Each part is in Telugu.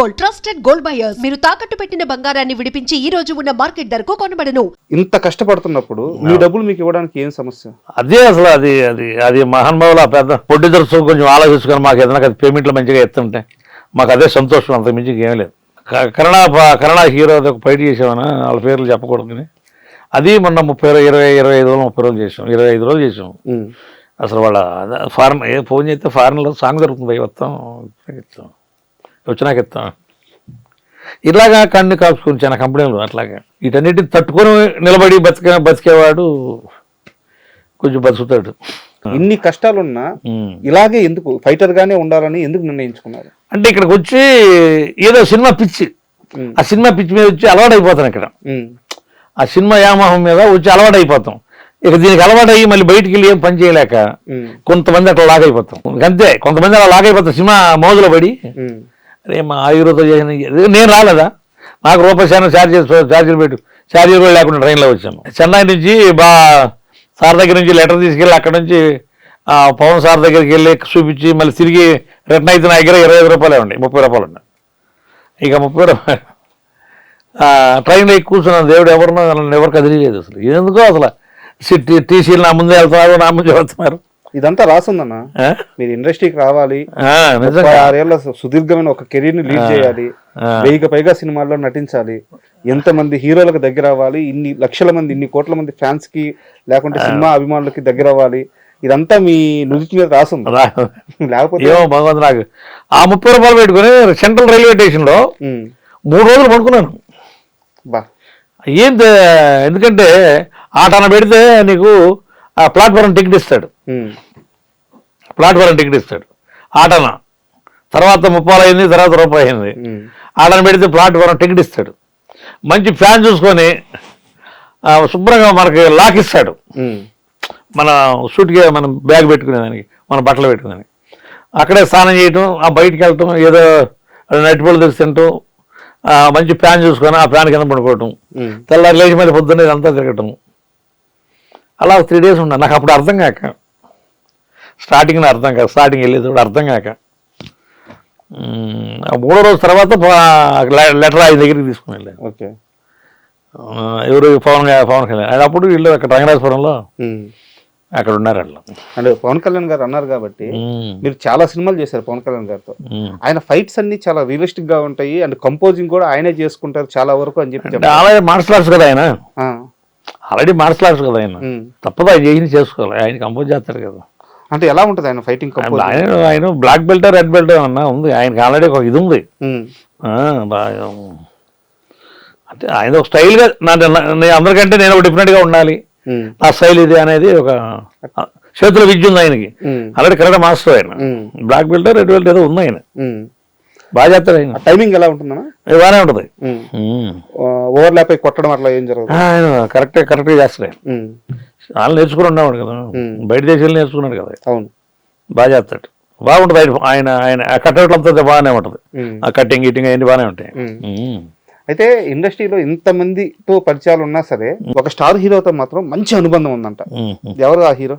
Gold, trusted gold buyers. మీరు తాకట్టు పెట్టిన బంగారాన్ని విడిపించి ఈ రోజు ఉన్న మార్కెట్ ధరకు కొనబడను. ఇంత కష్టపడుతున్నప్పుడు మీ డబ్బులు మీకు ఇవ్వడానికి ఏం సమస్య? అదే అసలు అది మహానుభావులు ఆ పెద్ద పొట్టిదరుసు కొంచెం ఆలోచించుకొని మాకు ఏదైనా పేమెంట్లు మంచిగా ఎత్తుంటే మాకు అదే సంతోషం, అంత మించి ఏం లేదు. కన్నడ హీరో ఒక ఫైట్ చేసామని వాళ్ళ పేర్లు చెప్పకూడదు. అది మొన్న 25 రోజులు చేసాం, 25 రోజులు చేసాం. అసలు వాళ్ళ ఫారెన్ ఫోన్ చేస్తే ఫారెన్లో సాంగ్ దొరుకుతుంది, వస్తాం వచ్చినాక ఇస్తాం. ఇలాగా కన్ను కాపుకొని చాలా కంపెనీలు అట్లాగా వీటన్నిటిని తట్టుకొని నిలబడి బతికేవాడు కొంచెం బతుకుతాడు. ఇన్ని కష్టాలున్నా ఇలాగే ఎందుకు ఫైటర్ గానే ఉండాలని ఎందుకు నిర్ణయించుకున్నారు? అంటే ఇక్కడికి వచ్చి ఏదో సినిమా పిచ్చి, ఆ సినిమా పిచ్చి మీద వచ్చి అలవాటు అయిపోతాం. ఇక్కడ ఆ సినిమా వ్యామోహం మీద వచ్చి అలవాటు అయిపోతాం. ఇక దీనికి అలవాటు అయ్యి మళ్ళీ బయటికి వెళ్ళి ఏం పని చేయలేక కొంతమంది అట్లా లాగైపోతాం. అంతే, కొంతమంది అలా లాగైపోతాం సినిమా మోజులో పడి. అరే మా ఆయుర్వేదం చేసిన నేను రాలేదా, నాకు రూపాయి ఛార్జీలు పెట్టు, ఛార్జీలు కూడా లేకుండా ట్రైన్లో వచ్చాను. చెన్నై నుంచి సార్ దగ్గర నుంచి లెటర్ తీసుకెళ్ళి అక్కడ నుంచి పవన్ సార్ దగ్గరికి వెళ్ళి చూపించి మళ్ళీ తిరిగి రిటర్న్ అయితే నా దగ్గర 25 రూపాయలే ఉండే, 30 రూపాయలు ఉన్నాయి. ఇక 30 రూపాయలు ట్రైన్లో ఎక్కి కూర్చున్నాను. దేవుడు ఎవరు కదిలేదు అసలు. ఎందుకో అసలు టీసీలు నా ముందే వెళ్తున్నారు, నా ముందే వెళ్తున్నారు. ఇదంతా రాసుందన్న, మీరు ఇండస్ట్రీకి రావాలి, 6 ఏళ్ళ సుదీర్ఘమైన ఒక కెరీర్ ని లీడ్ చేయాలి, 1000కి పైగా సినిమాల్లో నటించాలి, ఎంతమంది హీరోలకు దగ్గర అవ్వాలి, ఇన్ని లక్షల మంది, ఇన్ని కోట్ల మంది ఫ్యాన్స్ కి లేకుంటే సినిమా అభిమానులకి దగ్గర అవ్వాలి. ఇదంతా మీ నుదుటి మీద రాసుంది. లేకపోతే భగవంతు నాకు ఆ 30 రూపాయలు పెట్టుకుని సెంట్రల్ రైల్వే స్టేషన్ లో 3 రోజులు పడుకున్నాను. ఏంటి, ఎందుకంటే ఆటన పెడితే నీకు ఆ ప్లాట్ఫారం టికెట్ ఇస్తాడు, ఆటన తర్వాత 30 అయింది, తర్వాత రూపాయి అయింది. ఆటన పెడితే ప్లాట్ఫారం టికెట్ ఇస్తాడు. మంచి ఫ్యాన్ చూసుకొని శుభ్రంగా మనకి లాక్ ఇస్తాడు, మన సూట్గా మనం బ్యాగ్ పెట్టుకునేదానికి, మన బట్టలు పెట్టుకునేదానికి. అక్కడే స్నానం చేయటం, ఆ బయటికి వెళ్ళటం, ఏదో నటిపళ్ళు తెచ్చి తింటాం, మంచి ఫ్యాన్ చూసుకొని ఆ ఫ్యాన్ కింద పడుకోవటం, తెల్లారి లేచి మళ్ళీ పొద్దున్నే ఇదంతా తిరగటం. అలా 3 days ఉన్నా. నాకు అప్పుడు అర్థం కాక, స్టార్టింగ్ వెళ్ళేది అర్థం కాక 3వ రోజు తర్వాత లెటర్ ఆయన దగ్గరికి తీసుకుని వెళ్ళాను. ఓకే, ఎవరు పవన్ కళ్యాణ్. అది అప్పుడు వీళ్ళు అక్కడ రంగరాజపురంలో అక్కడ ఉన్నారు. అట్లా అంటే పవన్ కళ్యాణ్ గారు అన్నారు కాబట్టి మీరు చాలా సినిమాలు చేశారు పవన్ కళ్యాణ్ గారితో. ఆయన ఫైట్స్ అన్ని చాలా రియలిస్టిక్ గా ఉంటాయి, అండ్ కంపోజింగ్ కూడా ఆయనే చేసుకుంటారు చాలా వరకు అని చెప్పి. అలాగే మార్షల్ ఆర్ట్స్ కదా ఆయన, ఆల్రెడీ మార్షల్ ఆర్ట్స్ కదా ఆయన, తప్పదు ఆయన చేసి చేసుకోవాలి. ఆయన కంపోజ్ చేస్తాడు కదా. అంటే ఎలా ఉంటుంది ఆయన ఫైటింగ్? ఆయన బ్లాక్ బెల్ట్, రెడ్ బెల్ట్ అన్నా ఉంది ఆయనకి, ఆల్రెడీ ఒక ఇది ఉంది. అంటే ఆయన ఒక స్టైల్గా అందరికంటే నేను ఒక డిఫరెంట్గా ఉండాలి, నా స్టైల్ ఇది అనేది ఒక చేతుల విద్య ఉంది ఆయనకి. ఆల్రెడీ కరెక్ట్ మాస్టర్ ఆయన, బ్లాక్ బెల్ట్, రెడ్ బెల్ట్ ఏదో ఉంది ఆయన, బాగా చేస్తాడు ఆయన. టైమింగ్ ఎలా ఉంటుందన్నా? బాగానే ఉంటుంది. ఓవర్లాప్ అయి కొట్టడం అట్లా ఏం జరుగుతుంది? ఆయన కరెక్ట్గా చేస్తాడు ఆయన. వాళ్ళు నేర్చుకుని ఉండేవాడు కదా, బయట దేశాలు నేర్చుకున్నాడు కదా. అవును, బాగా చేస్తాడు, బాగుంటుంది ఆయన కట్అవుట్లు అంతా బాగానే ఉంటుంది. ఆ కట్టింగ్ గిట్టింగ్ అవన్నీ బాగానే ఉంటాయి. అయితే ఇండస్ట్రీలో ఇంతమందితో పరిచయాలు ఉన్నా సరే ఒక స్టార్ హీరోతో మాత్రం మంచి అనుబంధం ఉందంట. ఎవరు ఆ హీరో?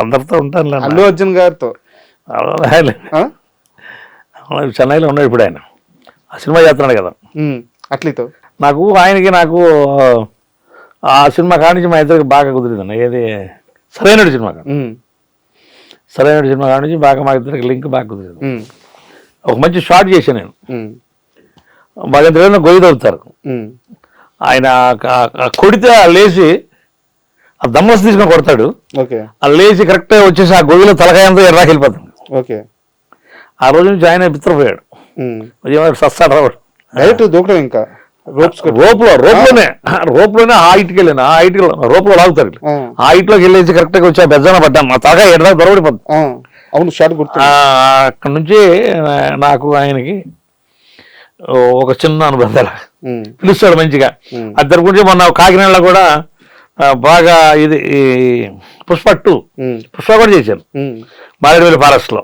అందరితో ఉంటాను, అల్లు అర్జున్ గారితో. చెన్నైలో ఉన్నాడు ఇప్పుడు ఆయన, ఆ సినిమా చేస్తున్నాడు కదా అట్లీతో. ఆయనకి నాకు ఆ సినిమా కానించి మా ఇద్దరికి బాగా కుదిరిందన్న. ఏది సరైనడు సినిమా కాడి నుంచి బాగా మా ఇద్దరికి లింక్ బాగా కుదిరింది. ఒక మంచి షాట్ చేశాను నేను, బాగా గొయ్యి తవ్వుతారు. ఆయన కొడితే లేచి ఆ దమ్మస్ తీసుకొని కొడతాడు, ఆ లేచి కరెక్ట్గా వచ్చేసి ఆ గొయ్యిలో తలకాయంతో ఎర్రాకి వెళ్ళిపోతాడు. ఆ రోజు నుంచి ఆయన బిత్రపోయాడు, సస్తాడు రావాడు డైరెక్ట్ దూకడం. ఇంకా రోప్లోనే ఆ హైట్కి వెళ్ళాను, ఆ హైట్ రోప్లో లాగుతారు, ఆ హైట్ లోకి వెళ్ళేసి కరెక్ట్గా వచ్చి ఆ బెజ్జాన పడ్డాను, మా తలకాయ ఎర్రా దొరబడిపోతుంది. అవును, షాట్ గుర్తు. అక్కడ నుంచి నాకు ఆయనకి ఒక చిన్న అనుబంధాలు పిలుస్తాడు మంచిగా. అద్దరి గురించి మొన్న కాకినాడలో కూడా బాగా ఇది పుష్ప కూడా చేశాను మారేడుమిల్లి ఫారెస్ట్ లో.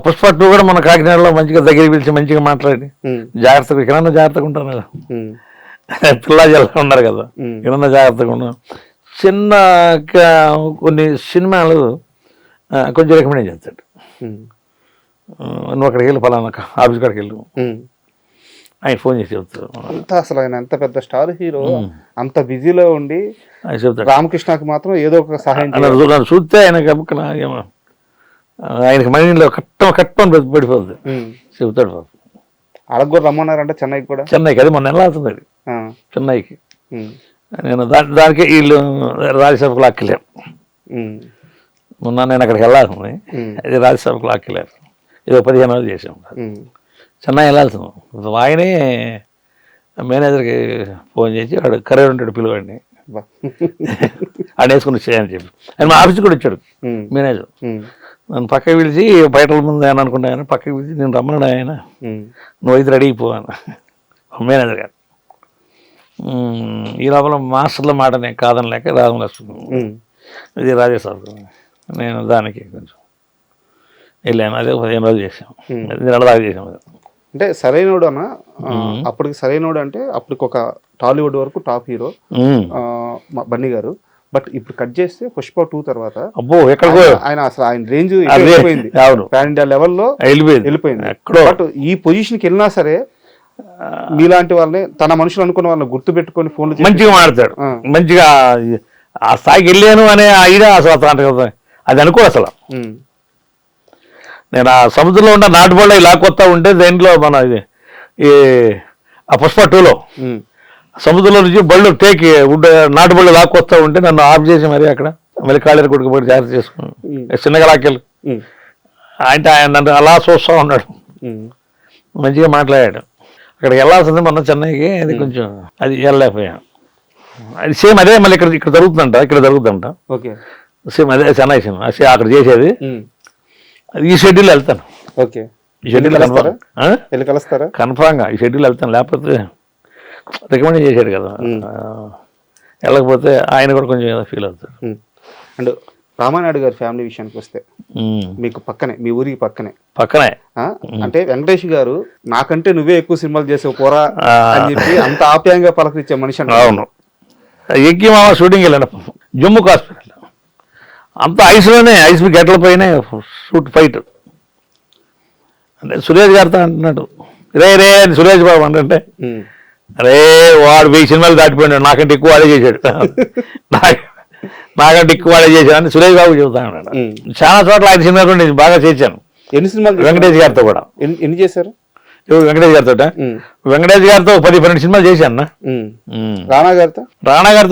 పుష్ప 2 కూడా మన కాకినాడలో మంచిగా దగ్గరికి పిలిచి మంచిగా మాట్లాడి జాగ్రత్తగా ఇక్కడ జాగ్రత్తగా ఉంటాను కదా, పిల్లా జల్లా ఉన్నారు కదా, ఇక్కడ జాగ్రత్తగా ఉన్నాను. చిన్న కొన్ని సినిమాలు కొంచెం రికమెండ్ చేస్తాడు. నువ్వు అక్కడికి వెళ్ళి ఫలానా ఆఫీస్ కాడికి వెళ్ళు ఆయన ఫోన్ చేసి చెప్తారు. అంత అసలు ఆయన ఎంత పెద్ద స్టార్ హీరో అంత బిజీలో ఉండి ఆయన చెప్తాడు రామకృష్ణకి మాత్రం ఏదో ఒక సహాయం నన్ను చూస్తే ఆయన ఆయనకి మైండ్లో కట్టం పడిపోతుంది. చెబుతాడు పాపం. వాళ్ళకి కూడా రమ్మన్నారంటే చెన్నైకి కూడా. చెన్నైకి అది మొన్న ఎలా అవుతుంది అది చెన్నైకి. నేను దానికి వీళ్ళు రాజ్యసభకు లాక్కెళ్ళారు. మొన్న నేను అక్కడికి వెళ్ళాల్సింది, అది రాజ్యసభకు లాక్కెళ్ళారు. ఏదో 15 రోజులు చేసాం. చెన్నై వెళ్ళాల్సింది. ఆయనే మేనేజర్కి ఫోన్ చేసి వాడు కరీర్ ఉంటాడు పిలువాడిని ఆడ వేసుకుని వచ్చాయని చెప్పి ఆయన మా ఆఫీస్కి కూడా వచ్చాడు మేనేజర్. నన్ను పక్కకి పిలిచి బయట ముందు అని అనుకుంటాను, పక్కకి పిలిచి నేను రమ్మన్నాడు ఆయన, నువ్వు అయితే రెడీ అయిపోయాను మేనేజర్ గారు. ఈ లోపల మాస్టర్ల మాట నేను కాదని లేక రాజమలక్ష్మి ఇది రాజేశ్వర నేను దానికి కొంచెం వెళ్ళాను. అదే 15 రోజులు చేసాం, నెలదాకా చేసాం. అంటే సరైనోడు అన్న అప్పటికి సరైనోడు అంటే అప్పటికి ఒక టాలీవుడ్ వరకు టాప్ హీరో బన్నీ గారు. బట్ ఇప్పుడు కట్ చేస్తే పుష్ప 2 తర్వాత ఆయన అసలు ఆయన రేంజ్ వెళ్ళిపోయింది, పాన్ ఇండియా లెవెల్లో వెళ్ళిపోయింది. బట్ ఈ పొజిషన్కి వెళ్ళినా సరే మీలాంటి వాళ్ళని తన మనుషులు అనుకున్న వాళ్ళని గుర్తు పెట్టుకొని ఫోన్లు మంచిగా మాట్లాడతాడు. మంచిగా ఆ స్థాయికి వెళ్ళాను అనే ఐడియా అసలు అది అనుకో అసలు. నేను ఆ సముద్రంలో ఉన్న నాటుబళ్ళ ఇలా కొత్త ఉంటే దేంట్లో మన ఇది ఈ ఆ పుష్ప 2లో సముద్రంలో నుంచి బళ్ళు టేకి నాటుబళ్ళు లాక్కొస్తా ఉంటే నన్ను ఆఫ్ చేసి మరి అక్కడ మళ్ళీ కాళేరు కొడుకు పోయి జాగ్రత్త చేసుకున్నాను చిన్నగా లాక్కెళ్ళి. అంటే ఆయన నన్ను అలా చూస్తూ ఉన్నాడు, మంచిగా మాట్లాడాడు. అక్కడికి వెళ్ళాల్సింది మొన్న చెన్నైకి, అది కొంచెం అది వెళ్ళలేకపోయాను. అది సేమ్ అదే మళ్ళీ ఇక్కడ జరుగుతుందంట సేమ్ అదే చెన్నై సినిమా అక్కడ చేసేది. ఈ షెడ్యూల్ వెళ్తాను. ఈ షెడ్యూల్ కన్ఫామ్గా ఈ షెడ్యూల్ వెళ్తాను, లేకపోతే రికమెండ్ చేశాడు కదా వెళ్ళకపోతే ఆయన కూడా కొంచెం ఏదో ఫీల్ అవుతాడు. అండ్ రామానాయుడు గారి ఫ్యామిలీ విషయానికి వస్తే మీకు పక్కనే, మీ ఊరికి పక్కనే అంటే వెంకటేష్ గారు నాకంటే నువ్వే ఎక్కువ సినిమాలు చేసావు పోరా అని చెప్పి అంత ఆప్యాయంగా పలకరించే మనిషి అంటే. అవును, ఎక్కి మామ షూటింగ్ వెళ్ళాను జమ్మూ కాశ్మీర్, అంత ఐస్లోనే ఐస్ గెట్ల పైన షూట్ ఫైట్. అంటే సురేష్ గారితో అంటున్నాడు రే అని సురేష్ బాబు అంటే అరే వాడు 1000 సినిమాలు దాటిపోయినాడు, నాకంటే ఎక్కువ వాడే చేశాడు నాకంటే ఎక్కువ వాడే చేశాడు అని సురేష్ బాబు చెబుతా ఉన్నాడు. చాలా చోట్ల 5 సినిమాలు నేను బాగా చేశాను. ఎన్ని సినిమాలు వెంకటేష్ గారితో కూడా ఎన్ని చేశారు? వెంకటేష్ గారితో 10-12 సినిమాలు చేశాను. రాణా గారితో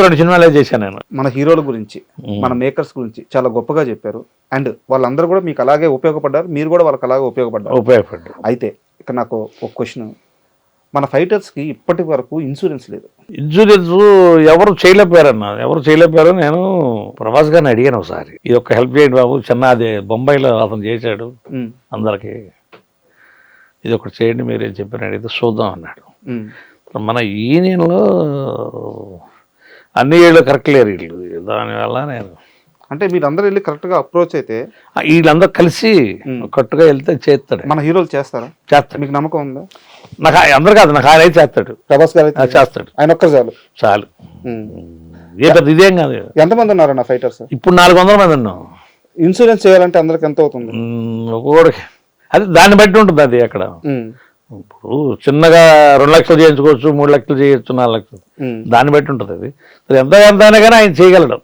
2 సినిమాలే చేశాను నేను. మన హీరోల గురించి, మన మేకర్స్ గురించి చాలా గొప్పగా చెప్పారు. అండ్ వాళ్ళందరూ కూడా మీకు అలాగే ఉపయోగపడ్డారు, మీరు కూడా వాళ్ళకి అలాగే ఉపయోగపడ్డారు. అయితే ఇక్కడ నాకు ఒక క్వశ్చన్, మన ఫైటర్స్ కి ఇప్పటి వరకు ఇన్సూరెన్స్ లేదు. ఇన్సూరెన్స్ ఎవరు చేయలేకపోయారు. నేను ప్రభాస్ గారిని అడిగాను ఒకసారి, ఇది ఒక హెల్ప్ చేయండి బాబు, చిన్న అదే బొంబాయిలో అతను చేశాడు అందరికి, ఇది ఒకటి చేయండి మీరు ఏం చెప్పారు అడిగితే చూద్దాం అన్నాడు. మన యూనియన్లో అన్ని ఏళ్ళు కరెక్ట్ లేరు వీళ్ళు, దానివల్ల నేను అంటే మీరు అందరూ వెళ్ళి కరెక్ట్ గా అప్రోచ్ అయితే వీళ్ళందరూ కలిసి కరెక్ట్గా వెళ్తే చేస్తాడు. మన హీరోలు చేస్తారా? చేస్తాడు. మీకు నమ్మకం ఉందా? నాకు అందరు కాదు, నాకు ఆయన అయితే చేస్తాడు. ప్రభాస్ గారు చేస్తాడు, ఆయన ఒక్కరు చాలు. ఇదేం కాదు. ఎంతమంది ఉన్నారు నా ఫైటర్స్? ఇప్పుడు 400 మంది ఉన్నాం. ఇన్సూరెన్స్ చేయాలంటే అందరికి ఎంత అవుతుంది? అది దాన్ని బట్టి ఉంటుంది. అది అక్కడ ఇప్పుడు చిన్నగా 2 లక్షలు చేయించుకోవచ్చు, 3 లక్షలు చేయొచ్చు, 4 లక్షలు, దాన్ని బట్టి ఉంటుంది. అది ఎంత అయినా కానీ ఆయన చేయగలడు.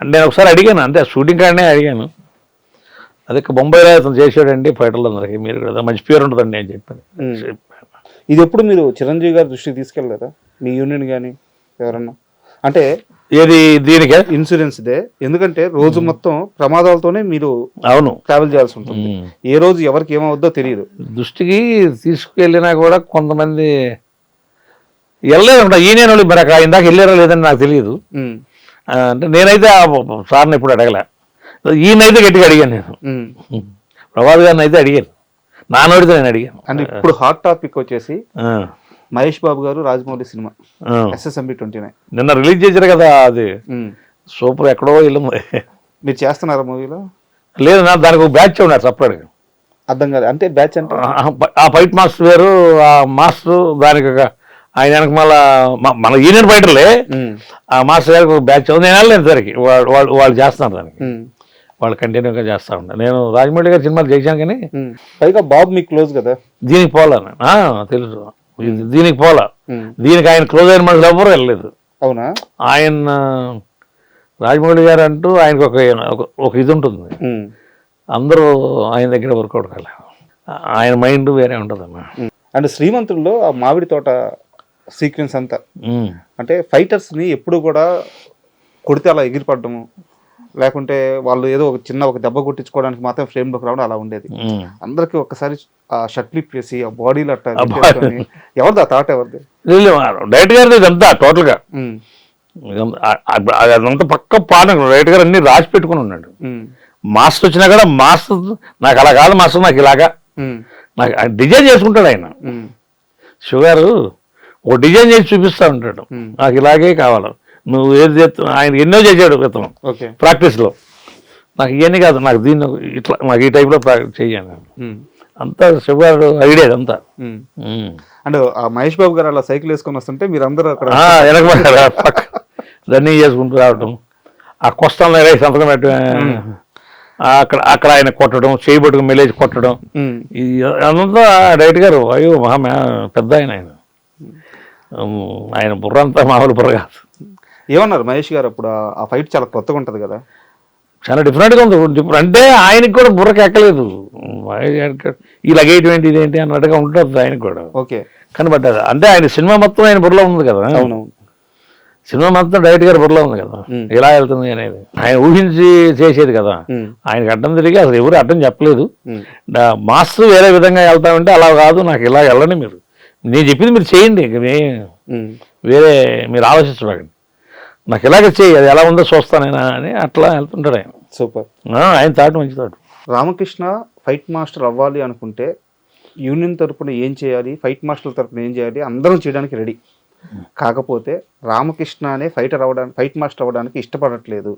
అంటే నేను ఒకసారి అడిగాను, అంటే షూటింగ్ కాడనే అడిగాను, అదే బొంబాయిలో అతను చేసాడండి ఫైటర్లు అందరికి, మీరు కూడా మంచి పేరు ఉంటుందండి అని చెప్పాను. ఇది ఎప్పుడు మీరు చిరంజీవి గారి దృష్టికి తీసుకెళ్ళలేదా మీ యూనియన్ కానీ ఎవరన్నా? అంటే ఏది దీనికే ఇన్సూరెన్స్ దే, ఎందుకంటే రోజు మొత్తం ప్రమాదాలతోనే మీరు అవును ట్రావెల్ చేయాల్సి ఉంటుంది. ఏ రోజు ఎవరికి ఏమవుద్దో తెలియదు. దృష్టికి తీసుకెళ్ళినా కూడా కొంతమంది వెళ్ళలేదు. యూనియన్ వాళ్ళు మరి అక్కడ ఇందాక వెళ్ళారో లేదని నాకు తెలియదు. అంటే నేనైతే సార్ని ఎప్పుడు అడగలే, ఈయనైతే గట్టిగా అడిగాను నేను. ప్రభాస్ గారిని అయితే అడిగాను, నానోడితో నేను అడిగాను. అంటే ఇప్పుడు హాట్ టాపిక్ వచ్చేసి మహేష్ బాబు గారు రాజమౌళి సినిమా SSMB 29 నిన్న రిలీజ్ చేశారు కదా, అది సూపర్, ఎక్కడో వెళ్ళింది. మీరు చేస్తున్నారా మూవీలో? లేదు, నా దానికి ఒక బ్యాచ్ ఉన్నారు సపరేట్గా. అర్థం కాదు అంటే బ్యాచ్ అంటే ఆ ఫైట్ మాస్టర్ వేరు, ఆ మాస్టర్ దానికి ఆయన వెనక మళ్ళా మన యూనియన్ ఫైటర్లే, ఆ మాస్టర్ గారికి ఒక బ్యాచ్ ఉంది. నేను వెళ్ళలేదు సరికి, వాళ్ళు చేస్తున్నారు దానికి. వాళ్ళు కంటిన్యూగా చేస్తూ ఉంటారు. నేను రాజమౌళి గారి సినిమాలు చేశాను కానీ పైగా బాబు మీకు క్లోజ్ కదా. దీనికి పోలా తెలుసు, దీనికి పోలా. దీనికి ఆయన క్లోజ్ అయిన మనుషులు ఎవరు వెళ్ళలేదు. అవునా? ఆయన రాజమౌళి గారు అంటూ ఆయనకు ఒక ఇది ఉంటుంది, అందరూ ఆయన దగ్గర వర్కౌట్ కాలేదు. ఆయన మైండ్ వేరే ఉంటుందమ్మా. అండ్ శ్రీమంతుల్లో ఆ మామిడి తోట సీక్వెన్స్ అంతా అంటే ఫైటర్స్ ని ఎప్పుడు కూడా కొడితే అలా ఎగిరిపడము, లేకుంటే వాళ్ళు ఏదో ఒక దెబ్బ కొట్టించుకోవడానికి మాత్రం ఫ్రేమ్ లోకి రావడం అలా ఉండేది. అందరికి ఒక్కసారి ఆ షర్ట్ లిప్ వేసి ఆ బాడీలో అట్లా ఎవరిది ఆ థాట్? ఎవరిది? డైరెక్ట్ గారిది ఇదంతా టోటల్ గా అదంతా పక్క పాట. డైరెక్ట్ గారు అన్ని రాసి పెట్టుకుని ఉన్నాడు. మాస్టర్ వచ్చినా కూడా మాస్టర్ నాకు అలా కాదు, మాస్టర్ నాకు ఇలాగా నాకు డిజైన్ చేసుకుంటాడు ఆయన. షుగర్ ఒక డిజైన్ చేసి చూపిస్తా ఉంటాడు, నాకు ఇలాగే కావాలి, నువ్వు ఏది చేస్తావు. ఆయన ఎన్నో చేశాడు క్రితం ప్రాక్టీస్లో. నాకు ఇవన్నీ కాదు, నాకు దీన్ని ఇట్లా నాకు ఈ టైప్లో చెయ్యాను అంతా షుగర్ ఐడియా అంతా. అంటే ఆ మహేష్ బాబు గారు అలా సైకిల్ వేసుకొని వస్తుంటే మీరు అందరూ అక్కడ వెనక రన్నింగ్ చేసుకుంటూ రావటం, ఆ కొస్తాను సంతకం పెట్ట అక్కడ ఆయన కొట్టడం, చేయబట్టుకు మెలేజ్ కొట్టడం, అదంతా డైరెక్ట్ గారు. అయ్యో పెద్ద ఆయన బుర్ర అంతా మామూలు బుర్ర కాదు. ఏమన్నారు మహేష్ గారు అప్పుడు? ఆ ఫైట్ చాలా కొత్తగా ఉంటది కదా. చాలా డిఫరెంట్గా ఉంది. అంటే ఆయనకి కూడా బుర్రకి ఎక్కలేదు, ఈ లగేటువంటి ఇదేంటి అన్నట్టుగా ఉంటుంది ఆయనకు కూడా. ఓకే, కనబడ్డది. అంటే ఆయన సినిమా మొత్తం ఆయన బుర్రలో ఉంది కదా. అవునవును, సినిమా మొత్తం డైరెక్ట్ గారు బుర్రలో ఉంది కదా, ఎలా వెళ్తుంది అనేది ఆయన ఊహించి చేసేది కదా. ఆయనకి అడ్డం తిరిగి అసలు ఎవరు అడ్డం చెప్పలేదు. మాస్టర్ వేరే విధంగా వెళ్తామంటే అలా కాదు, నాకు ఇలా వెళ్ళండి, మీరు నేను చెప్పింది మీరు చేయండి, వేరే మీరు ఆలోచించకండి, నాకు ఇలాగే చేయి, అది ఎలా ఉందో చూస్తానైనా అని అట్లా వెళ్తుంటాడు ఆయన. సూపర్. ఆయన తాటు మంచి తాటు. రామకృష్ణ ఫైట్ మాస్టర్ అవ్వాలి అనుకుంటే యూనియన్ తరపున ఏం చేయాలి, ఫైట్ మాస్టర్ తరపున ఏం చేయాలి, అందరం చేయడానికి రెడీ. కాకపోతే రామకృష్ణ అనే ఫైట్ మాస్టర్ అవ్వడానికి ఇష్టపడట్లేదు.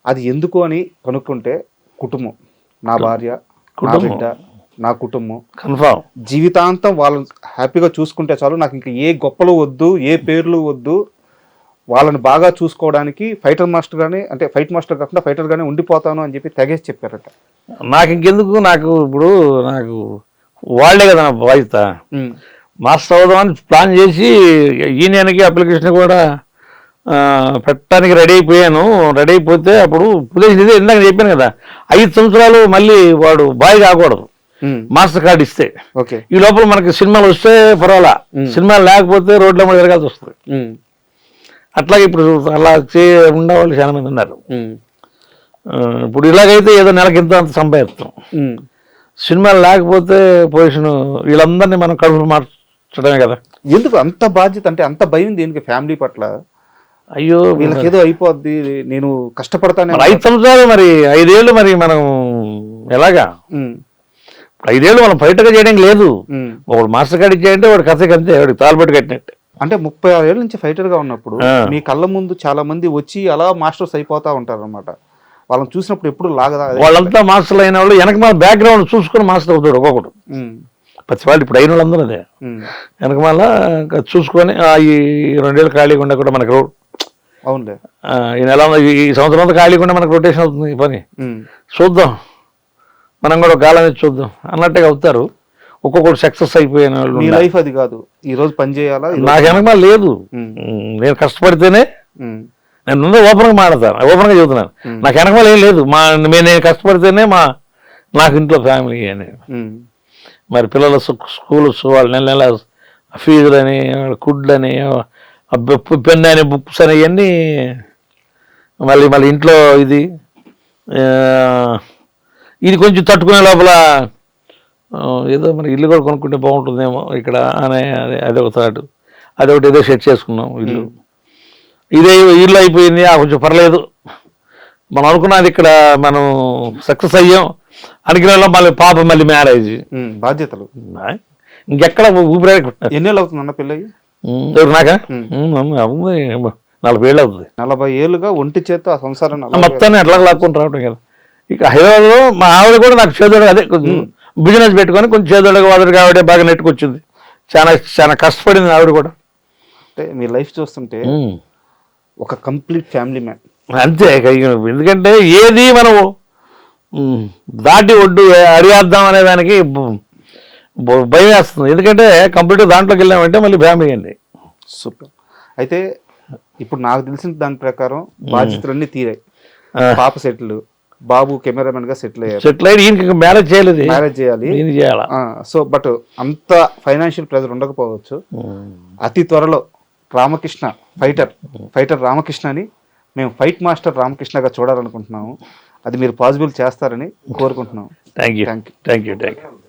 అది ఎందుకు అని కనుక్కుంటే కుటుంబం, నా భార్య, నా బిడ్డ, నా కుటుంబం కన్ఫర్మ్, జీవితాంతం వాళ్ళని హ్యాపీగా చూసుకుంటే చాలు, నాకు ఇంకా ఏ గొప్పలు వద్దు, ఏ పేర్లు వద్దు, వాళ్ళని బాగా చూసుకోవడానికి ఫైటర్ మాస్టర్ గానే, అంటే ఫైట్ మాస్టర్ కాకుండా ఫైటర్ గానే ఉండిపోతాను అని చెప్పి తెగేసి చెప్పారట. నాకు ఇంకెందుకు, నాకు ఇప్పుడు నాకు వాళ్ళే కదా నా బాధ్యత. మాస్టర్ అవుదామని ప్లాన్ చేసి యూనియన్కి అప్లికేషన్ కూడా పెట్టడానికి రెడీ అయిపోయాను. రెడీ అయిపోతే అప్పుడు ఉద్దేశం ఇదే, ఇందాక చెప్పాను కదా, 5 సంవత్సరాలు మళ్ళీ వాడు బాయ్ కాకూడదు మాస్టర్ కార్డు ఇస్తే. ఈ లోపల మనకి సినిమాలు వస్తే పర్వాలా, సినిమాలు లేకపోతే రోడ్ల మీద తిరగాల్సి వస్తుంది. అట్లాగే ఇప్పుడు అలా ఉండేవాళ్ళు చాలా మంది ఉన్నారు. ఇప్పుడు ఇలాగైతే ఏదో నెలకి ఇంత అంత సంపాదిస్తాం, సినిమాలు లేకపోతే పొజిషన్ వీళ్ళందరినీ మనం కడుపు మార్చడమే కదా. ఎందుకు అంత బాధ్యత, అంటే అంత భయం దేనికి ఫ్యామిలీ పట్ల? అయ్యో వీళ్ళకి ఏదో అయిపోద్ది, నేను కష్టపడతాను. 5 సంవత్సరాలు మరి 5 ఏళ్ళు మరి మనం ఎలాగా 5 ఏళ్ళు మనం బయటగా చేయడానికి లేదు. ఒకడు మాస్టర్ కార్డు ఇచ్చాయంటే వాడు కథకి అంతే, వాడికి తాలుబెట్టు కట్టినట్టు. అంటే 36 ఏళ్ళ నుంచి ఫైటర్ గా ఉన్నప్పుడు మీ కళ్ళ ముందు చాలా మంది వచ్చి అలా మాస్టర్స్ అయిపోతా ఉంటారు అనమాట. వాళ్ళని చూసినప్పుడు ఎప్పుడు లాగదా? వాళ్ళంతా మాస్టర్లు అయిన వాళ్ళు వెనక మన బ్యాక్గ్రౌండ్ చూసుకుని మాస్టర్ అవుతాడు ఒక్కొక్కడు. ప్రతి వాళ్ళు ఇప్పుడు అయిన వాళ్ళందరూ అదే, వెనక మళ్ళా చూసుకొని ఈ 2 ఏళ్ళు ఖాళీగా ఉండే కూడా మనకు అవునులే, ఈ నెల ఈ సంవత్సరం అంతా ఖాళీగా ఉండే మనకు రొటేషన్ అవుతుంది ఈ పని, చూద్దాం మనం కూడా కాలం చూద్దాం అన్నట్టుగా అవుతారు. ఒక్కొక్కటి సక్సెస్ అయిపోయిన వాళ్ళు. మీ లైఫ్ అది కాదు, ఈ రోజు పని చేయాలా? నాకు వెనక లేదు, నేను కష్టపడితేనే. నేను ముందు ఓపెన్గా మాట్లాడతాను, ఓపెన్గా చెబుతున్నాను, నాకు వెనక ఏం లేదు. నేను కష్టపడితేనే నాకు ఇంట్లో ఫ్యామిలీ అని. మరి పిల్లల స్కూల్స్, వాళ్ళు నెల నెల ఫీజులని, కుడ్లని, పెన్ అని, బుక్స్ అని, ఇవన్నీ మళ్ళీ ఇంట్లో ఇది కొంచెం తట్టుకునే లోపల ఏదో మరి ఇల్లు కూడా కొనుక్కుంటే బాగుంటుందేమో ఇక్కడ అనే అదొక థాట్, అదొకటి ఏదో సెట్ చేసుకున్నాం. ఇదే ఇల్లు అయిపోయింది, కొంచెం పర్లేదు, మనం అనుకున్నది ఇక్కడ మనం సక్సెస్ అయ్యాం అనుకునే మళ్ళీ పాప, మళ్ళీ మ్యారేజ్, బాధ్యతలు, ఇంకెక్కడ ఊపిరి. ఎన్నేళ్ళు అవుతుంది అన్న పిల్లకి? నాకా 40 ఏళ్ళు అవుతుంది. 40 ఏళ్ళుగా ఒంటి చేత ఆ సంసారం మొత్తాన్ని ఎట్లా లాక్కొని రావటం కదా. ఇక హైదరాబాద్లో మా ఆవిడ కూడా నాకు చేదోడు, అదే బిజినెస్ పెట్టుకొని కొంచెం చేదోడుగా వాదుడుగా ఆవిడే బాగా నెట్టుకొచ్చింది. చాలా కష్టపడింది ఆవిడ కూడా. అంటే మీ లైఫ్ చూస్తుంటే ఒక కంప్లీట్ ఫ్యామిలీ మ్యాన్. అంతే ఇక ఎందుకంటే ఏది మనం దాటి ఒడ్డు అడిగేద్దాం అనే దానికి భయం వేస్తుంది. ఎందుకంటే కంప్లీట్గా దాంట్లోకి వెళ్ళామంటే మళ్ళీ ఫ్యామిలీ అండి. సూపర్. అయితే ఇప్పుడు నాకు తెలిసిన దాని ప్రకారం బాధ్యతలన్నీ తీరాయి. పాప సెటిల్, బాబు కెమెరామెన్ గా సెటిల్ అయ్యారు. సెటిల్ అయ్యి ఈయనకి మ్యారేజ్ చేయలేదు, మ్యారేజ్ చేయాలి. సో బట్ అంత ఫైనాన్షియల్ ప్రెజర్ ఉండకపోవచ్చు. అతి త్వరలో రామకృష్ణ ఫైటర్ రామకృష్ణని మేము ఫైట్ మాస్టర్ రామకృష్ణగా చూడాలనుకుంటున్నాము. అది మీరు పాసిబుల్ చేస్తారని కోరుకుంటున్నాము. Thank you.